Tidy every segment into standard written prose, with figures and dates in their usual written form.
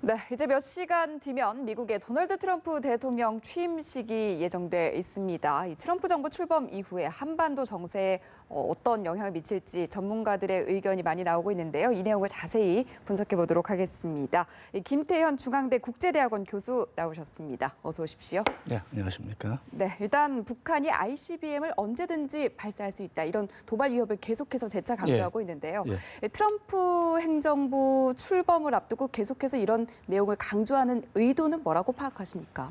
네, 이제 몇 시간 뒤면 미국의 도널드 트럼프 대통령 취임식이 예정돼 있습니다. 이 트럼프 정부 출범 이후에 한반도 정세에 어떤 영향을 미칠지 전문가들의 의견이 많이 나오고 있는데요. 이 내용을 자세히 분석해 보도록 하겠습니다. 김태현 중앙대 국제대학원 교수 나오셨습니다. 어서 오십시오. 네, 안녕하십니까. 네, 일단 북한이 ICBM을 언제든지 발사할 수 있다. 이런 도발 위협을 계속해서 재차 강조하고 있는데요. 트럼프 행정부 출범을 앞두고 계속해서 이런 내용을 강조하는 의도는 뭐라고 파악하십니까?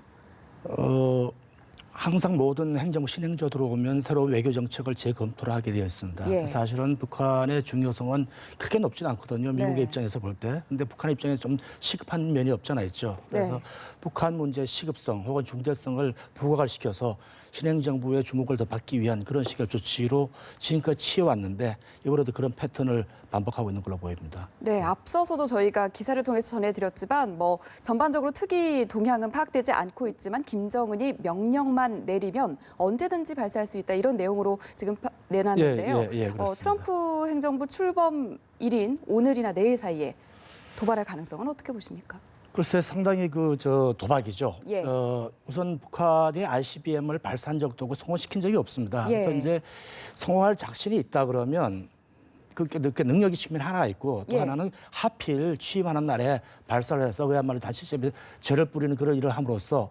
항상 모든 행정부 신행조 들어오면 새로운 외교 정책을 재검토를 하게 되어 있습니다. 사실은 북한의 중요성은 크게 높지는 않거든요. 미국의 입장에서 볼 때. 근데 북한의 입장에서 좀 시급한 면이 없잖아 있죠. 그래서 북한 문제의 시급성 혹은 중대성을 부각을 시켜서 신행정부의 주목을 더 받기 위한 그런 식의 조치로 지금까지 취해왔는데 이번에도 그런 패턴을 반복하고 있는 걸로 보입니다. 네, 앞서서도 저희가 기사를 통해서 전해드렸지만 전반적으로 특이 동향은 파악되지 않고 있지만 김정은이 명령만 내리면 언제든지 발사할 수 있다 이런 내용으로 지금 내놨는데요. 트럼프 행정부 출범 일인 오늘이나 내일 사이에 도발할 가능성은 어떻게 보십니까? 글쎄 상당히 도박이죠. 우선 북한이 ICBM을 발사한 적도 없고 성공시킨 적이 없습니다. 그래서 이제 성공할 작신이 있다 그러면 그 능력이 측면 하나 있고 또 하나는 하필 취임하는 날에 발사를 해서 그야말로 다시 죄를 뿌리는 그런 일을 함으로써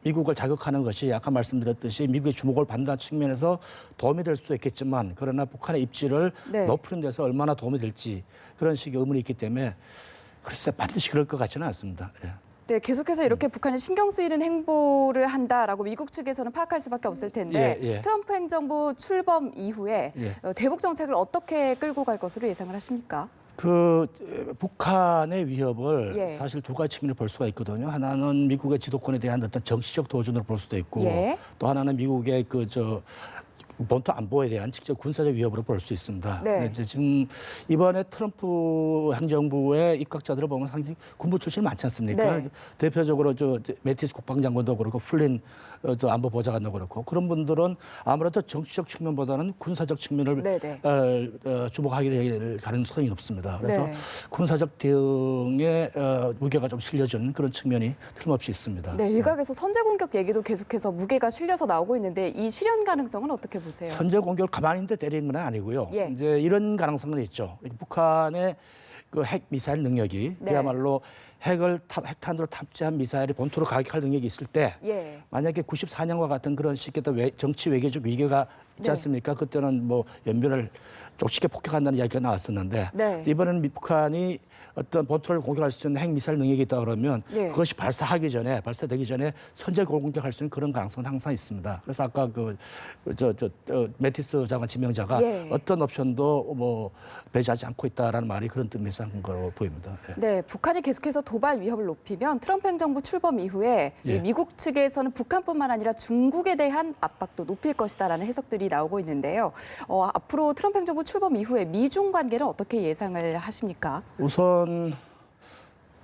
미국을 자극하는 것이 아까 말씀드렸듯이 미국의 주목을 받는 측면에서 도움이 될 수도 있겠지만 그러나 북한의 입지를 높이는 데서 얼마나 도움이 될지 그런 식의 의문이 있기 때문에 글쎄 반드시 그럴 것 같지는 않습니다. 네, 계속해서 이렇게 북한이 신경 쓰이는 행보를 한다라고 미국 측에서는 파악할 수밖에 없을 텐데 트럼프 행정부 출범 이후에 대북 정책을 어떻게 끌고 갈 것으로 예상을 하십니까? 북한의 위협을 사실 두 가지 측면을 볼 수가 있거든요. 하나는 미국의 지도권에 대한 어떤 정치적 도전으로 볼 수도 있고 또 하나는 미국의 본토 안보에 대한 직접 군사적 위협으로 볼 수 있습니다. 이제 지금 이번에 트럼프 행정부의 입각자들을 보면 상당히 군부 출신이 많지 않습니까? 대표적으로 매티스 국방장관도 그렇고 플린 안보보좌관도 그렇고 그런 분들은 아무래도 정치적 측면보다는 군사적 측면을 주목하게 될 가능성이 높습니다. 그래서 군사적 대응에 무게가 좀 실려주는 그런 측면이 틀림없이 있습니다. 네, 일각에서 선제 공격 얘기도 계속해서 무게가 실려서 나오고 있는데 이 실현 가능성은 어떻게 보세요? 선제 공격을 가만히 있는데 때리는 건 아니고요. 이제 이런 가능성은 있죠. 북한의 그 핵 미사일 능력이 그야말로 핵탄두를 탑재한 미사일이 본토로 가격할 능력이 있을 때 만약에 94년과 같은 그런 식의 정치 외교적 위기가 있지 않습니까? 그때는 연변을 족치게 폭격한다는 이야기가 나왔었는데 이번에는 북한이 어떤 본토를 공격할 수 있는 핵미사일 능력이 있다 그러면 그것이 발사되기 전에 선제 공격할 수 있는 그런 가능성은 항상 있습니다. 그래서 아까 매티스 장관 지명자가 어떤 옵션도 배제하지 않고 있다라는 말이 그런 뜻에서 한 거로 보입니다. 네, 북한이 계속해서 도발 위협을 높이면 트럼프 행정부 출범 이후에 미국 측에서는 북한뿐만 아니라 중국에 대한 압박도 높일 것이다라는 해석들이 나오고 있는데요. 앞으로 트럼프 행정부 출범 이후에 미중 관계는 어떻게 예상을 하십니까? 우선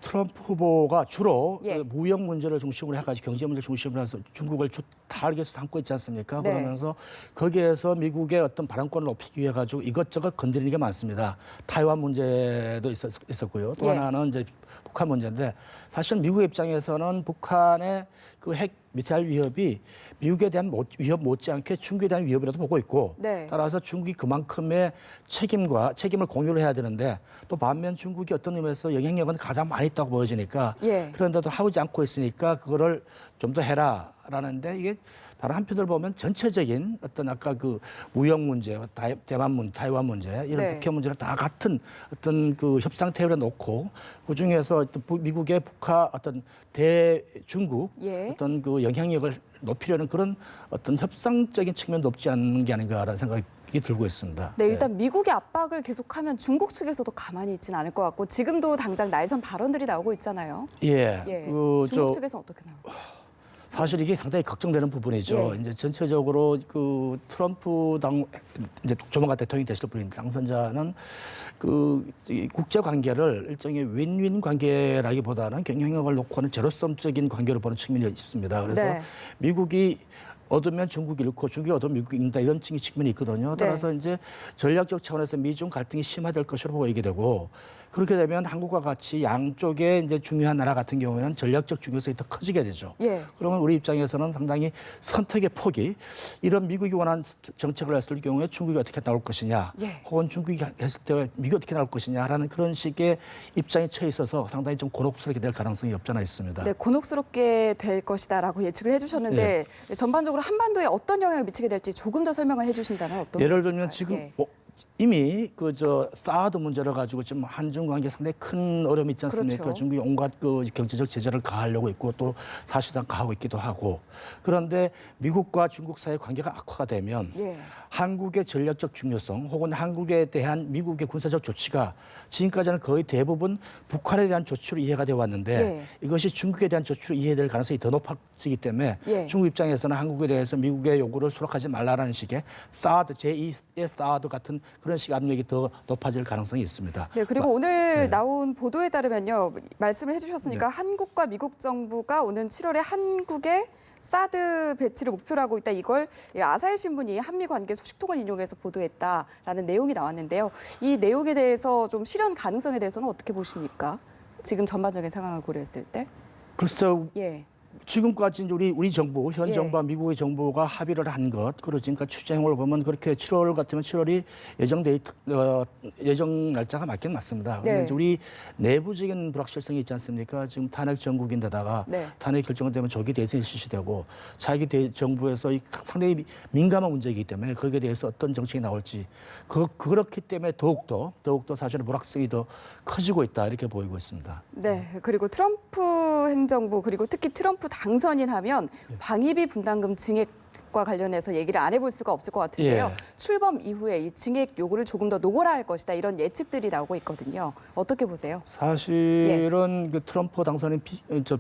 트럼프 후보가 주로 무역 문제를 중심으로 해가지고 경제 문제를 중심으로 해서 중국을 타겟으로 삼고 있지 않습니까? 그러면서 거기에서 미국의 어떤 발언권을 높이기 위해 가지고 이것저것 건드리는 게 많습니다. 타이완 문제도 있었고요. 또 하나는 이제 북한 문제인데 사실 미국 입장에서는 북한의 그 핵 미사일 위협이 미국에 대한 위협 못지않게 중국에 대한 위협이라도 보고 있고 따라서 중국이 그만큼의 책임을 공유를 해야 되는데 또 반면 중국이 어떤 의미에서 영향력은 가장 많이 있다고 보여지니까 그런데도 하지 않고 있으니까 그거를 좀 더 해라라는데 이게 다른 한편으로 보면 전체적인 어떤 아까 그 무역 문제, 타이완 문제 이런 북핵 문제를 다 같은 어떤 그 협상 테이블에 놓고 그 중에서 미국의 북한 어떤 대중국 어떤 그 영향력을 높이려는 그런 어떤 협상적인 측면도 없지 않은 게 아닌가라는 생각이 들고 있습니다. 네, 일단 미국의 압박을 계속하면 중국 측에서도 가만히 있지는 않을 것 같고 지금도 당장 날선 발언들이 나오고 있잖아요. 중국 측에서는 어떻게 나올까요? 사실 이게 상당히 걱정되는 부분이죠. 이제 전체적으로 그 트럼프 이제 조만간 대통령이 되실 분인 당선자는 국제 관계를 일종의 윈윈 관계라기보다는 경쟁력을 놓고는 제로섬적인 관계로 보는 측면이 있습니다. 그래서 미국이 얻으면 중국이 잃고 중국이 얻으면 미국이 잃는다 이런 측면이 있거든요. 따라서 이제 전략적 차원에서 미중 갈등이 심화될 것으로 보이게 되고 그렇게 되면 한국과 같이 양쪽에 이제 중요한 나라 같은 경우에는 전략적 중요성이 더 커지게 되죠. 예. 그러면 우리 입장에서는 상당히 선택의 폭이 이런 미국이 원하는 정책을 했을 경우에 중국이 어떻게 나올 것이냐, 예. 혹은 중국이 했을 때 미국이 어떻게 나올 것이냐라는 그런 식의 입장에 처해 있어서 상당히 좀 곤혹스럽게 될 가능성이 없지 않아 있습니다. 네, 곤혹스럽게 될 것이다라고 예측을 해주셨는데 전반적으로 한반도에 어떤 영향을 미치게 될지 조금 더 설명을 해주신다면 어떤 예를 게 들면 있을까요? 지금 예. 이미 사드 문제를 가지고 지금 한중 관계 상당히 큰 어려움이 있지 않습니까? 그렇죠. 중국이 온갖 그 경제적 제재를 가하려고 있고 또 사실상 가하고 있기도 하고. 그런데 미국과 중국 사이의 관계가 악화가 되면 예. 한국의 전략적 중요성 혹은 한국에 대한 미국의 군사적 조치가 지금까지는 거의 대부분 북한에 대한 조치로 이해가 되어 왔는데 예. 이것이 중국에 대한 조치로 이해될 가능성이 더 높아지기 때문에 예. 중국 입장에서는 한국에 대해서 미국의 요구를 수락하지 말라라는 식의 사드 제2의 사드 같은 그런 식 압력이 더 높아질 가능성이 있습니다. 네, 그리고 오늘 네. 나온 보도에 따르면요, 말씀을 해주셨으니까 한국과 미국 정부가 오는 7월에 한국에 사드 배치를 목표로 하고 있다. 이걸 아사히 신문이 한미 관계 소식통을 인용해서 보도했다라는 내용이 나왔는데요. 이 내용에 대해서 좀 실현 가능성에 대해서는 어떻게 보십니까? 지금 전반적인 상황을 고려했을 때. 글쎄요. 예. 지금까지 이제 우리 정부, 현 예. 정부와 미국의 정부가 합의를 한 것, 그리고 지금까지 추진을 보면 그렇게 7월 같으면 7월이 예정 날짜가 맞긴 맞습니다. 그런데 네. 이제 우리 내부적인 불확실성이 있지 않습니까? 지금 탄핵 정국인데다가 네. 탄핵 결정되면 조기 대선이 실시되고 차기 정부에서 상당히 민감한 문제이기 때문에 거기에 대해서 어떤 정책이 나올지 그렇기 때문에 더욱더 사실은 불확실성이 더 커지고 있다 이렇게 보이고 있습니다. 네, 그리고 트럼프 행정부 그리고 특히 트럼프 당선인 하면 방위비 분담금 증액과 관련해서 얘기를 안 해볼 수가 없을 것 같은데요. 예. 출범 이후에 이 증액 요구를 조금 더 노골화할 것이다 이런 예측들이 나오고 있거든요. 어떻게 보세요? 사실은 그 트럼프 당선인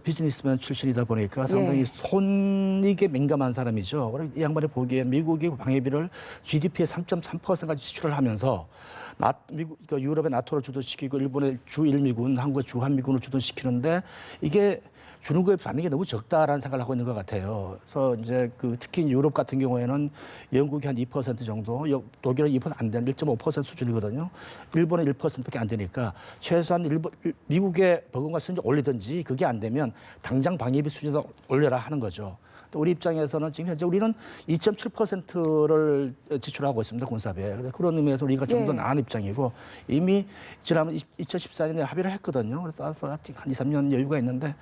비즈니스맨 출신이다 보니까 상당히 예. 손익에 민감한 사람이죠. 그리고 이 양반이 보기에 미국이 방위비를 GDP의 3.3%까지 지출을 하면서 그러니까 유럽의 나토를 주도시키고 일본의 주일미군, 한국의 주한미군을 주도시키는데 이게 주는 거에 반응이 너무 적다라는 생각을 하고 있는 것 같아요. 그래서 이제 특히 유럽 같은 경우에는 영국이 한 2% 정도, 독일은 2% 안 되는 1.5% 수준이거든요. 일본은 1%밖에 안 되니까 최소한 미국의 버금가 수준을 올리든지 그게 안 되면 당장 방위비 수준을 올려라 하는 거죠. 또 우리 입장에서는 지금 현재 우리는 2.7%를 지출하고 있습니다, 군사비에. 그런 의미에서 우리가 좀 더 나은 입장이고 이미 지난 2014년에 합의를 했거든요. 그래서 아직 한 2, 3년 여유가 있는데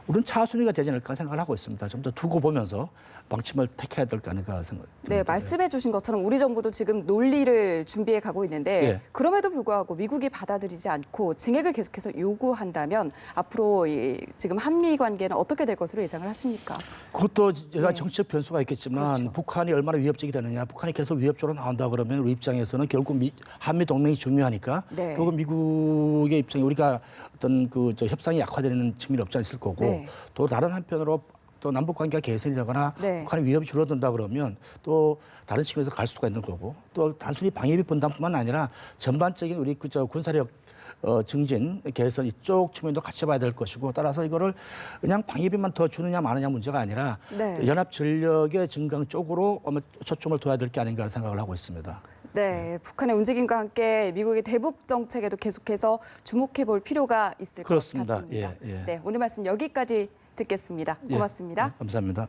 우리는 차순위가 되지 않을까 생각을 하고 있습니다. 좀 더 두고 보면서 방침을 택해야 될 거 아닌가 생각합니다. 네, 말씀해 주신 것처럼 우리 정부도 지금 논리를 준비해 가고 있는데 예. 그럼에도 불구하고 미국이 받아들이지 않고 증액을 계속해서 요구한다면 앞으로 지금 한미 관계는 어떻게 될 것으로 예상을 하십니까? 그것도 제가 네. 정치적 변수가 있겠지만 그렇죠. 북한이 얼마나 위협적이 되느냐. 북한이 계속 위협적으로 나온다 그러면 우리 입장에서는 결국 한미 동맹이 중요하니까 네. 결국 미국의 입장이 우리가 어떤 협상이 약화되는 측면이 없지 않을 거고 네. 또 다른 한편으로 또 남북 관계가 개선이 되거나 네. 북한의 위협이 줄어든다 그러면 또 다른 측면에서 갈 수가 있는 거고 또 단순히 방위비 분담뿐만 아니라 전반적인 우리 군사력 증진, 개선 이쪽 측면도 같이 봐야 될 것이고 따라서 이거를 그냥 방위비만 더 주느냐 마느냐 문제가 아니라 네. 연합 전력의 증강 쪽으로 초점을 둬야 될 게 아닌가 생각을 하고 있습니다. 네, 북한의 움직임과 함께 미국의 대북 정책에도 계속해서 주목해 볼 필요가 있을 그렇습니다. 것 같습니다. 예, 예. 네, 오늘 말씀 여기까지 듣겠습니다. 예, 고맙습니다. 감사합니다.